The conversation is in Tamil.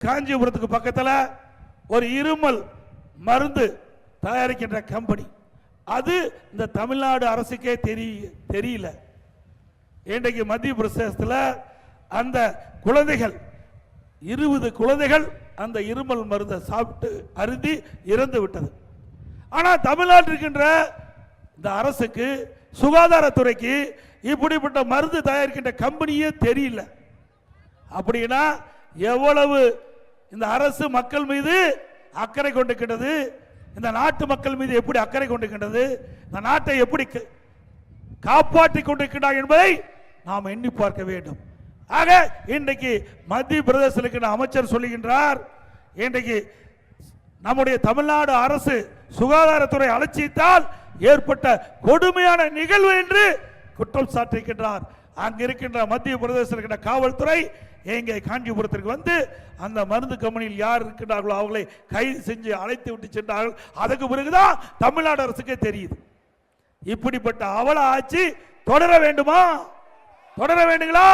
காஞ்சிபுரத்துக்கு பக்கத்தில் ஒரு இருமல் மருந்து தயாரிக்கின்ற கம்பெனி, அது இந்த தமிழ்நாடு அரசுக்கே தெரியல. இன்றைக்கு மத்திய பிரதேசத்தில் அந்த குழந்தைகள் 20 குழந்தைகள் அந்த இருமல் மருந்தை சாப்பிட்டு அருந்தி இறந்து விட்டது. ஆனால் தமிழ்நாட்டில் இருக்கின்ற இந்த அரசுக்கு, சுகாதாரத்துறைக்கு இப்படிப்பட்ட மருந்து தயாரிக்கின்ற கம்பெனியே தெரியல. அப்படின்னா எவ்வளவு இந்த அரசு மக்கள் மீது அக்கறை கொண்டிருக்கின்றது, இந்த நாட்டு மக்கள் மீது எப்படி அக்கறை கொண்டிருக்கின்றது, இந்த நாட்டை எப்படி காப்பாற்றிக் கொண்டிருக்கிறார் என்பதை நாம் எண்ணி பார்க்க வேண்டும். ஆக இன்றைக்கு மத்திய பிரதேசத்தில் அமைச்சர் சொல்லுகின்றார், இன்றைக்கு நம்முடைய தமிழ்நாடு அரசு சுகாதாரத்துறை அலட்சியத்தால் ஏற்பட்ட கொடுமையான நிகழ்வு என்று குற்றம் சாட்டியிருக்கின்றார். அங்கு இருக்கின்ற மத்திய பிரதேசத்தில் இருக்கின்ற காவல்துறை எங்கே காஞ்சிபுரத்திற்கு வந்து அந்த மருந்து கம்பெனியில் யார் இருக்கின்றார்களோ அவர்களை கைது செஞ்சு அழைத்து விட்டு சென்றார்கள். அதுக்கு பிறகுதான் தமிழ்நாடு அரசுக்கே தெரியுது. இப்படிப்பட்ட அவல ஆட்சி தொடர வேண்டுமா? தொடர வேண்டுங்களா?